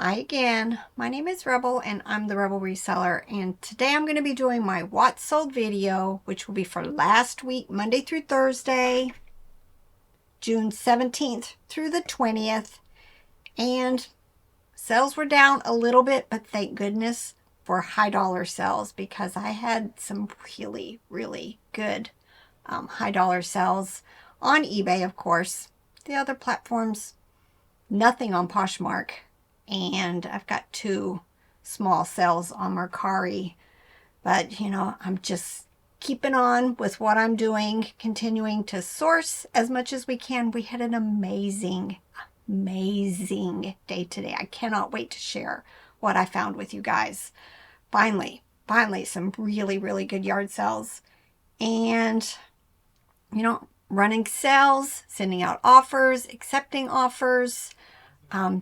Hi again, my name is Rebel and I'm the Rebel Reseller, and today I'm going to be doing my What Sold video, which will be for last week, Monday through Thursday, June 17th through the 20th. And sales were down a little bit, but thank goodness for high dollar sales, because I had some really good high dollar sales on eBay. Of course, the other platforms, nothing on Poshmark. And I've got 2 small sales on Mercari. But, you know, I'm just keeping on with what I'm doing, continuing to source as much as we can. We had an amazing day today. I cannot wait to share what I found with you guys. Finally, some really good yard sales. And, you know, running sales, sending out offers, accepting offers,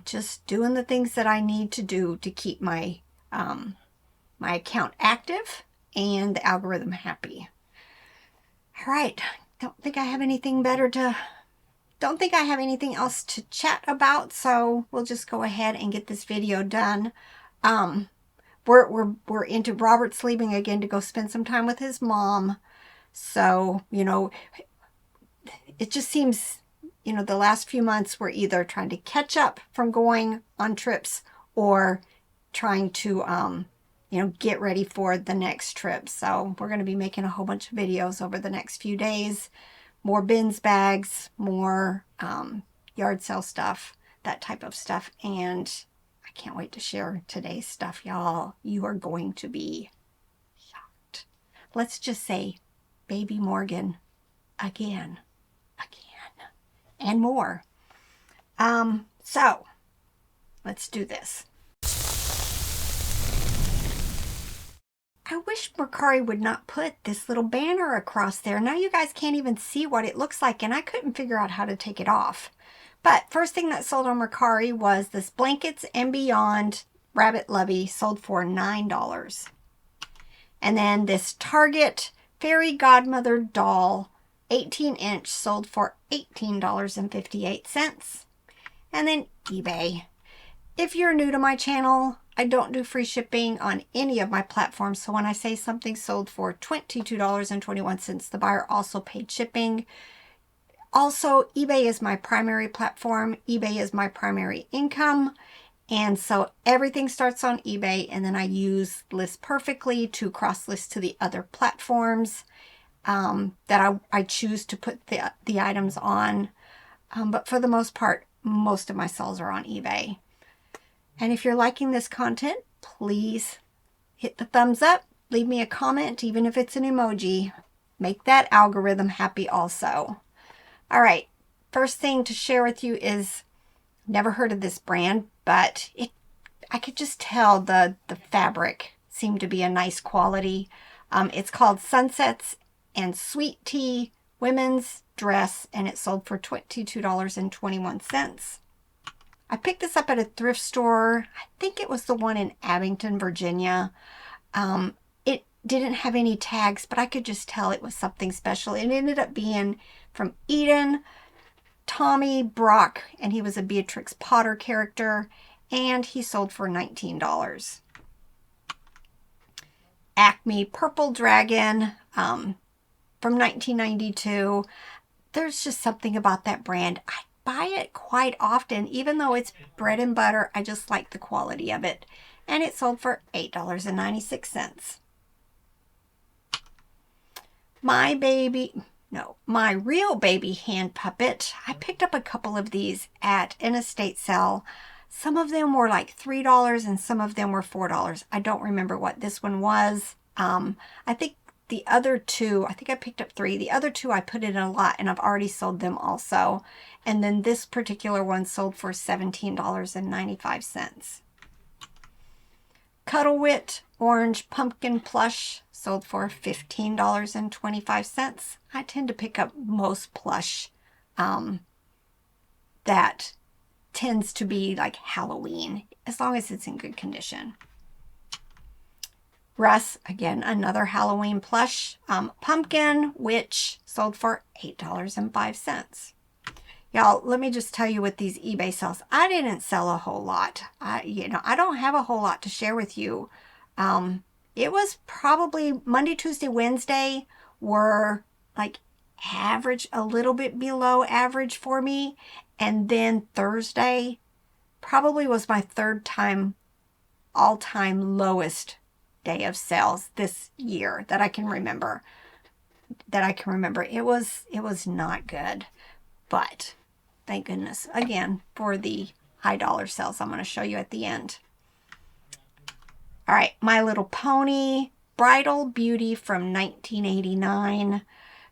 just doing the things that I need to do to keep my my account active and the algorithm happy. All right, don't think I have anything else to chat about, so we'll just go ahead and get this video done. We're into Robert's leaving again to go spend some time with his mom. So, you know, it just seems, you know, the last few months we're either trying to catch up from going on trips or trying to, you know, get ready for the next trip. So we're going to be making a whole bunch of videos over the next few days. More bins, bags, more yard sale stuff, that type of stuff. And I can't wait to share today's stuff, y'all. You are going to be shocked. Let's just say Baby Morgan again. And more. So let's do this. I wish Mercari would not put this little banner across there. Now you guys can't even see what it looks like, and I couldn't figure out how to take it off. But first thing that sold on Mercari was this Blankets and Beyond Rabbit Lovey, sold for $9. And then this Target Fairy Godmother doll 18-inch sold for $18.58. And then eBay. If you're new to my channel, I don't do free shipping on any of my platforms. So when I say something sold for $22.21, the buyer also paid shipping. Also, eBay is my primary platform. eBay is my primary income. And so everything starts on eBay, and then I use List Perfectly to cross-list to the other platforms that I choose to put the items on. But for the most part, most of my sales are on eBay. And if you're liking this content, please hit the thumbs up, leave me a comment, even if it's an emoji. Make that algorithm happy also. All right, first thing to share with you is, never heard of this brand, but I could just tell the fabric seemed to be a nice quality. It's called Sunsets and Sweet Tea women's dress, and it sold for $22.21. I picked this up at a thrift store. I think it was the one in Abington, Virginia. It didn't have any tags, but I could just tell it was something special. It ended up being from Eden, Tommy Brock, and he was a Beatrix Potter character, and he sold for $19. Acme Purple Dragon, from 1992. There's just something about that brand. I buy it quite often, even though it's bread and butter. I just like the quality of it. And it sold for $8.96. My Real Baby hand puppet. I picked up a couple of these at an estate sale. Some of them were like $3 and some of them were $4. I don't remember what this one was. I think the other 2, I think I picked up 3. The other 2 I put in a lot, and I've already sold them also. And then this particular one sold for $17.95. Cuddle-Wit Orange Pumpkin Plush sold for $15.25. I tend to pick up most plush that tends to be like Halloween, as long as it's in good condition. Russ, again, another Halloween plush. Pumpkin Witch sold for $8.05. Y'all, let me just tell you with these eBay sales, I didn't sell a whole lot. I don't have a whole lot to share with you. It was probably Monday, Tuesday, Wednesday were like average, a little bit below average for me. And then Thursday probably was my third time, all-time lowest day of sales this year that I can remember. It was not good, but thank goodness again for the high dollar sales I'm going to show you at the end. All right, My Little Pony Bridal Beauty from 1989.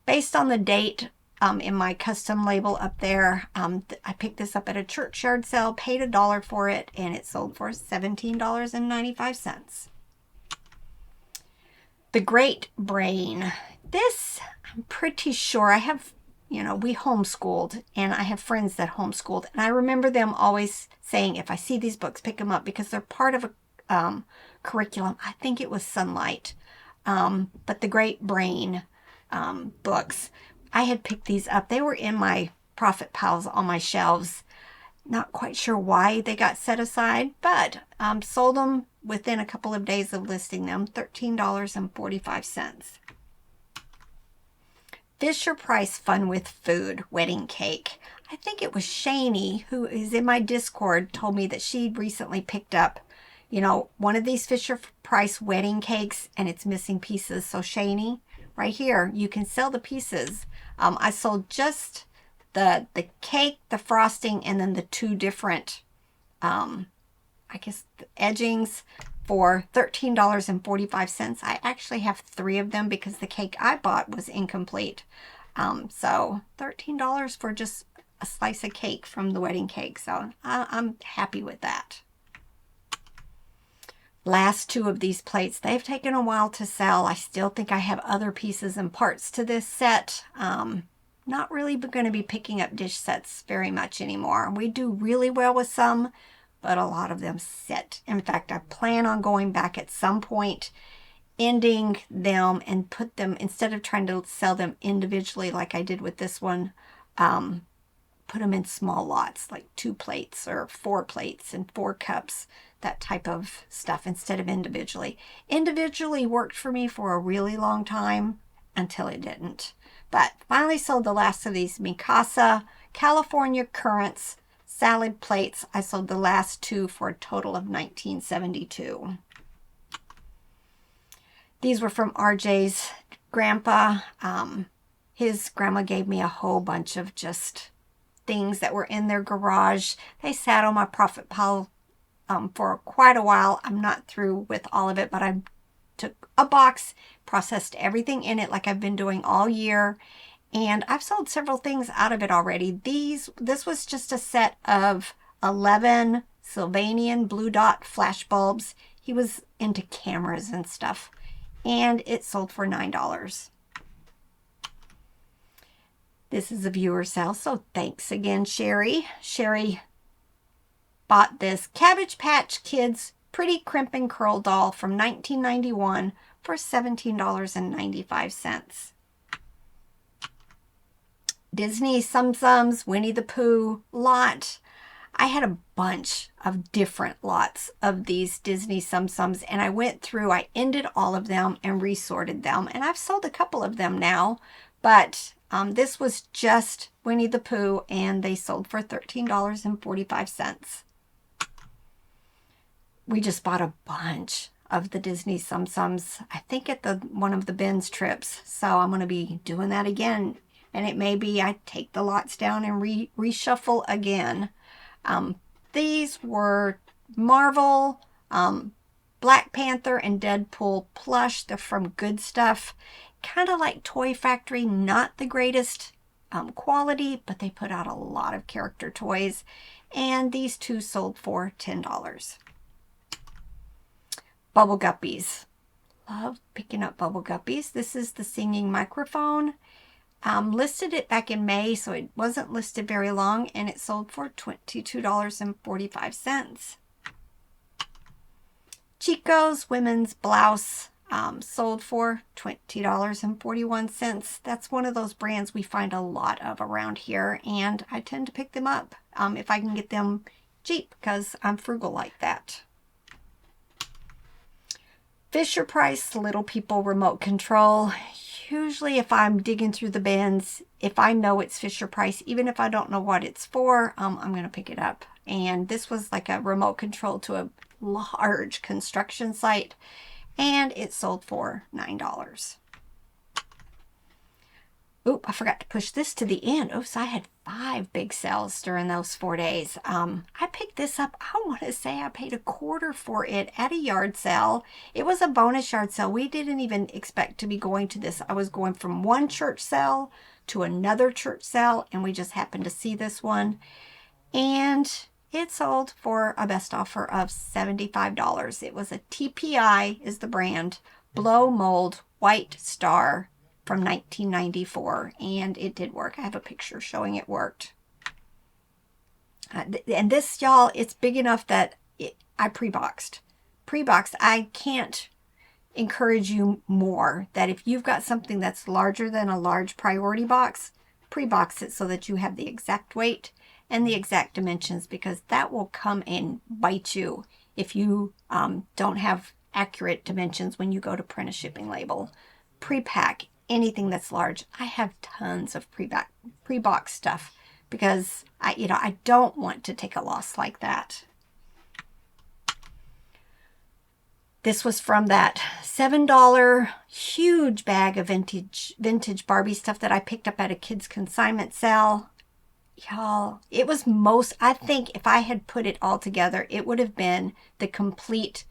Based on the date in my custom label up there, I picked this up at a churchyard sale, paid $1 for it, and it sold for $17.95. The Great Brain. This, I'm pretty sure I have, we homeschooled, and I have friends that homeschooled, and I remember them always saying, if I see these books, pick them up, because they're part of a curriculum. I think it was Sunlight, but the Great Brain books, I had picked these up. They were in my profit piles on my shelves. Not quite sure why they got set aside, but sold them within a couple of days of listing them, $13.45. Fisher Price Fun with Food wedding cake. I think it was Shani, who is in my Discord, told me that she recently picked up, one of these Fisher Price wedding cakes, and it's missing pieces. So Shani, right here, you can sell the pieces. I sold just the cake, the frosting, and then the two different, the edgings for $13.45. I actually have 3 of them because the cake I bought was incomplete. So $13 for just a slice of cake from the wedding cake. So I'm happy with that. Last 2 of these plates, they've taken a while to sell. I still think I have other pieces and parts to this set. Not really going to be picking up dish sets very much anymore. We do really well with some, but a lot of them sit. In fact, I plan on going back at some point, ending them and put them, instead of trying to sell them individually like I did with this one, put them in small lots, like 2 plates or 4 plates and 4 cups, that type of stuff, instead of individually. Individually worked for me for a really long time until it didn't. But finally sold the last of these Mikasa California Currants salad plates. I sold the last 2 for a total of $19.72. These were from RJ's grandpa. His grandma gave me a whole bunch of just things that were in their garage. They sat on my profit pile for quite a while. I'm not through with all of it, but I took a box, processed everything in it like I've been doing all year, and I've sold several things out of it already. This was just a set of 11 Sylvanian blue dot flash bulbs. He was into cameras and stuff, and it sold for $9. This is a viewer sale, so thanks again, Sherry. Sherry bought this Cabbage Patch Kids Pretty Crimp and Curl doll from 1991 for $17.95. Disney Tsum Tsums, Winnie the Pooh lot. I had a bunch of different lots of these Disney Tsum Tsums, and I went through, I ended all of them and resorted them, and I've sold a couple of them now, but this was just Winnie the Pooh, and they sold for $13.45. We just bought a bunch of the Disney Tsum Tsums, I think at one of the Ben's trips. So I'm going to be doing that again. And it may be I take the lots down and reshuffle again. These were Marvel, Black Panther, and Deadpool plush. They're from Good Stuff. Kind of like Toy Factory, not the greatest quality, but they put out a lot of character toys. And these 2 sold for $10. Bubble Guppies. Love picking up Bubble Guppies. This is the singing microphone. Listed it back in May, so it wasn't listed very long, and it sold for $22.45. Chico's women's blouse. sold for $20.41. That's one of those brands we find a lot of around here, and I tend to pick them up if I can get them cheap because I'm frugal like that. Fisher-Price Little People remote control. Usually if I'm digging through the bins, if I know it's Fisher-Price, even if I don't know what it's for, I'm going to pick it up. And this was like a remote control to a large construction site, and it sold for $9. Oop, I forgot to push this to the end. Oh, so I had 5 big sales during those 4 days. I picked this up, I want to say I paid $1/4 for it at a yard sale. It was a bonus yard sale. We didn't even expect to be going to this. I was going from one church sale to another church sale, and we just happened to see this one. And it sold for a best offer of $75. It was a TPI is the brand, blow mold white star from 1994, and it did work. I have a picture showing it worked. And this, y'all, it's big enough that I pre-boxed. I can't encourage you more that if you've got something that's larger than a large priority box, pre-box it so that you have the exact weight and the exact dimensions, because that will come and bite you if you don't have accurate dimensions when you go to print a shipping label. Pre-pack anything that's large. I have tons of pre-box stuff because I don't want to take a loss like that. This was from that $7 huge bag of vintage Barbie stuff that I picked up at a kids consignment sale. Y'all, it was I think if I had put it all together, it would have been the complete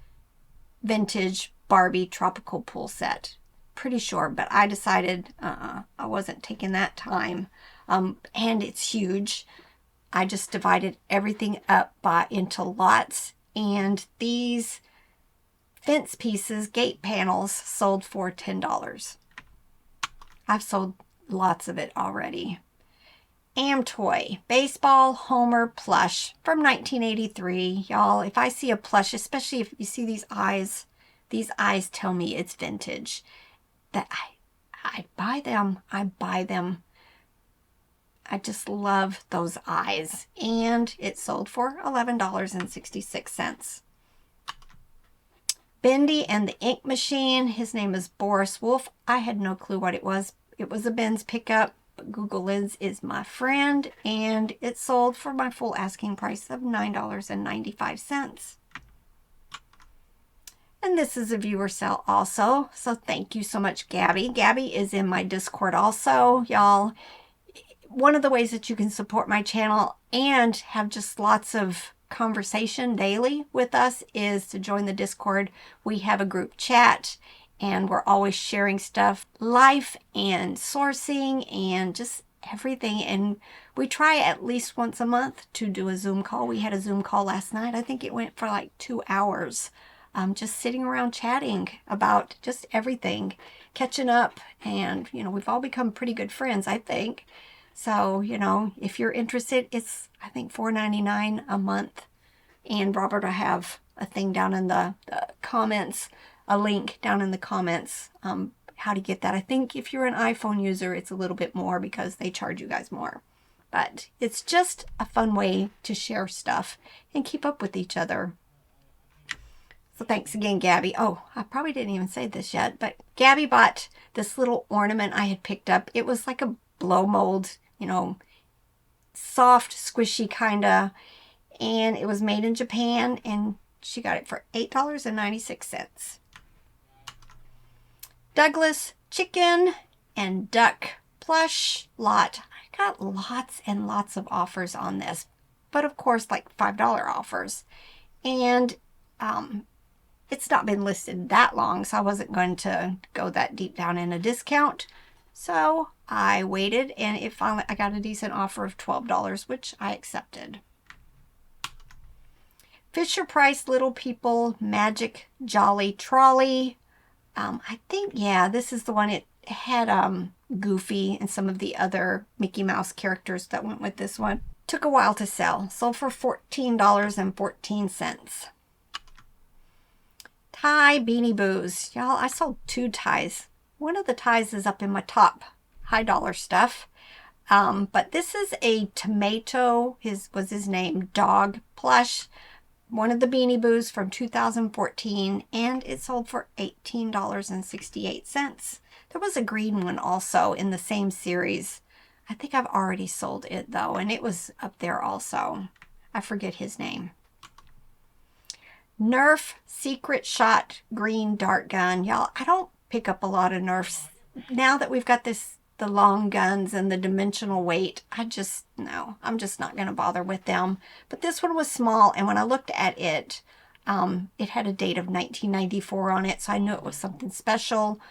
vintage Barbie tropical pool set. Pretty sure, but I decided I wasn't taking that time. And it's huge. I just divided everything up into lots, and these fence pieces, gate panels, sold for $10. I've sold lots of it already. Amtoy baseball Homer plush from 1983. Y'all, if I see a plush, especially if you see these eyes tell me it's vintage. That I buy them. I buy them. I just love those eyes. And it sold for $11.66. Bendy and the Ink Machine. His name is Boris Wolf. I had no clue what it was. It was a Ben's pickup, but Google Lens is my friend, and it sold for my full asking price of $9.95. And this is a viewer sale also. So thank you so much, Gabby. Gabby is in my Discord also. Y'all, one of the ways that you can support my channel and have just lots of conversation daily with us is to join the Discord. We have a group chat, and we're always sharing stuff, life and sourcing and just everything. And we try at least once a month to do a Zoom call. We had a Zoom call last night. I think it went for like 2 hours. Just sitting around chatting about just everything, catching up, and we've all become pretty good friends, I think. So if you're interested, it's I think $4.99 a month. And Robert, I have a thing down in the comments, a link down in the comments, how to get that. I think if you're an iPhone user, it's a little bit more because they charge you guys more. But it's just a fun way to share stuff and keep up with each other. So thanks again, Gabby. Oh, I probably didn't even say this yet, but Gabby bought this little ornament I had picked up. It was like a blow mold, soft, squishy kind of, and it was made in Japan, and she got it for $8.96. Douglas chicken and duck plush lot. I got lots and lots of offers on this, but of course like $5 offers. And it's not been listed that long, so I wasn't going to go that deep down in a discount. So I waited, and I got a decent offer of $12, which I accepted. Fisher-Price Little People Magic Jolly Trolley. I think, yeah, this is the one. It had Goofy and some of the other Mickey Mouse characters that went with this one. Took a while to sell. Sold for $14.14. Tie Beanie Boos. Y'all, I sold 2 ties. One of the ties is up in my top high dollar stuff. But this is a tomato, was his name, dog plush. One of the Beanie Boos from 2014, and it sold for $18.68. There was a green one also in the same series. I think I've already sold it though, and it was up there also. I forget his name. Nerf Secret Shot Green Dart Gun. Y'all, I don't pick up a lot of Nerfs. Now that we've got the long guns and the dimensional weight, no, I'm just not going to bother with them. But this one was small, and when I looked at it, it had a date of 1994 on it, so I knew it was something special.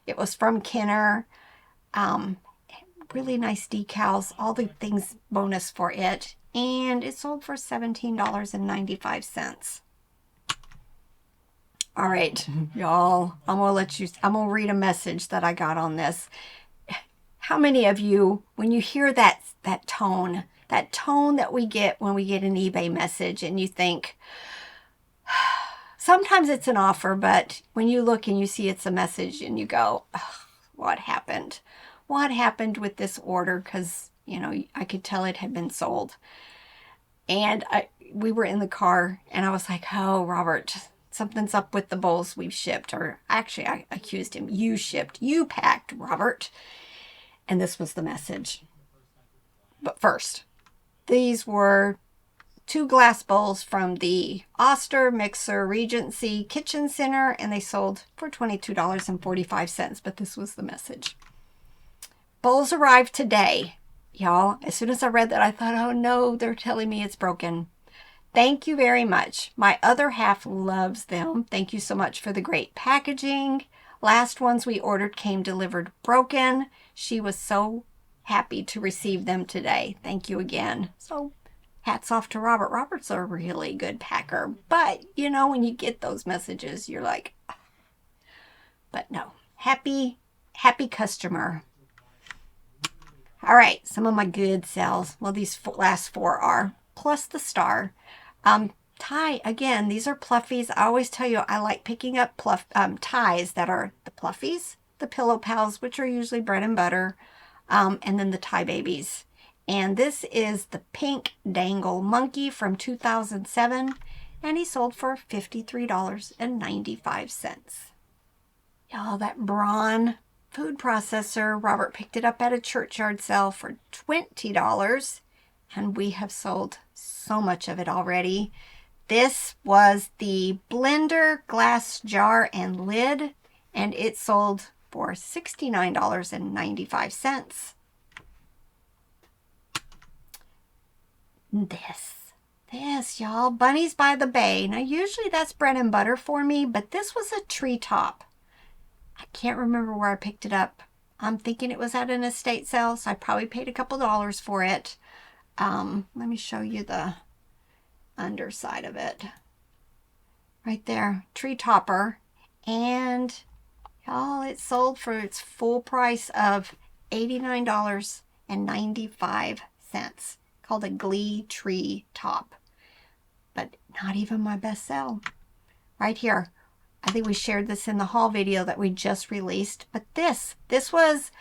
It was from Kenner. Really nice decals, all the things bonus for it, and it sold for $17.95. All right, y'all, I'm gonna read a message that I got on this. How many of you, when you hear that tone that we get when we get an eBay message, and you think, sometimes it's an offer, but when you look and you see it's a message and you go, what happened? What happened with this order? Because, I could tell it had been sold. And we were in the car, and I was like, oh, Robert, something's up with the bowls we've shipped. Or actually, I accused him. You shipped. You packed, Robert. And this was the message. But first, these were 2 glass bowls from the Oster Mixer Regency Kitchen Center, and they sold for $22.45. But this was the message. Bowls arrived today. Y'all, as soon as I read that, I thought, oh no, they're telling me it's broken. Thank you very much. My other half loves them. Thank you so much for the great packaging. Last ones we ordered came delivered broken. She was so happy to receive them today. Thank you again. So hats off to Robert. Robert's a really good packer. But, when you get those messages, you're like, oh. But no, happy customer. All right, some of my good sales. Well, these last 4 are, plus the star. Tie, again, these are pluffies. I always tell you I like picking up ties that are the pluffies, the pillow pals, which are usually bread and butter, and then the tie babies. And this is the pink dangle monkey from 2007, and he sold for $53.95. Y'all, that Braun food processor, Robert picked it up at a churchyard sale for $20, and we have sold so much of it already. This was the blender glass jar and lid, and it sold for $69.95. This, y'all, Bunnies by the Bay. Now, usually that's bread and butter for me, but this was a treetop. I can't remember where I picked it up. I'm thinking it was at an estate sale, so I probably paid a couple dollars for it. Let me show you the underside of it. Right there, tree topper. And y'all, it sold for its full price of $89.95. Called a Glee Tree Top. But not even my best sell. Right here. I think we shared this in the haul video that we just released. But this was,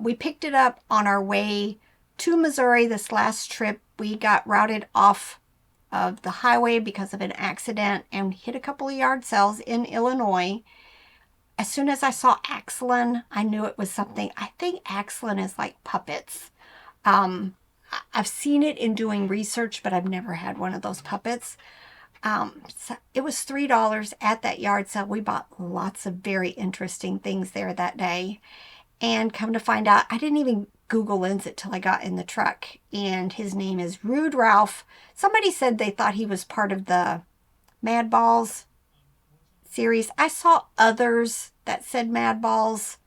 we picked it up on our way to Missouri this last trip. We got routed off of the highway because of an accident and hit a couple of yard sales in Illinois. As soon as I saw Axolin, I knew it was something. I think Axolin is like puppets. I've seen it in doing research, but I've never had one of those puppets. So it was $3 at that yard sale. We bought lots of very interesting things there that day. And come to find out, I didn't even Google lens it till I got in the truck. And his name is Rude Ralph. Somebody said they thought he was part of the Mad Balls series. I saw others that said Mad Balls,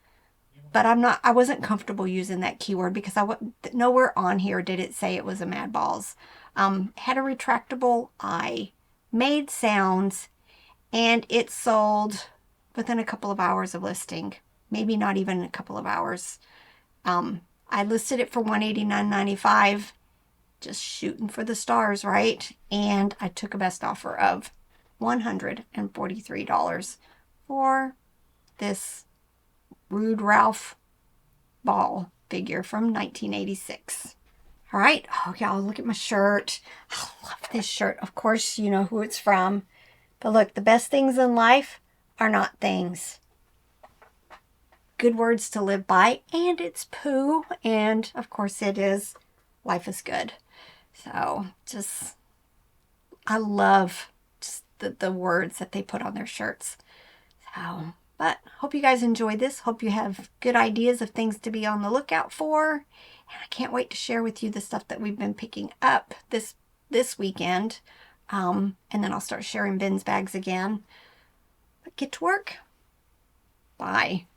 but I wasn't comfortable using that keyword because nowhere on here did it say it was a Mad Balls. Had a retractable eye, made sounds, and it sold within a couple of hours of listing. Maybe not even a couple of hours. I listed it for $189.95, just shooting for the stars, right? And I took a best offer of $143 for this Rude Ralph ball figure from 1986. All right, oh y'all, look at my shirt. I love this shirt. Of course, you know who it's from. But look, the best things in life are not things. Good words to live by, and it's poo, and of course it is. Life is good. So just, I love just the words that they put on their shirts. So, but hope you guys enjoyed this. Hope you have good ideas of things to be on the lookout for. And I can't wait to share with you the stuff that we've been picking up this weekend. And then I'll start sharing bins bags again. But get to work. Bye.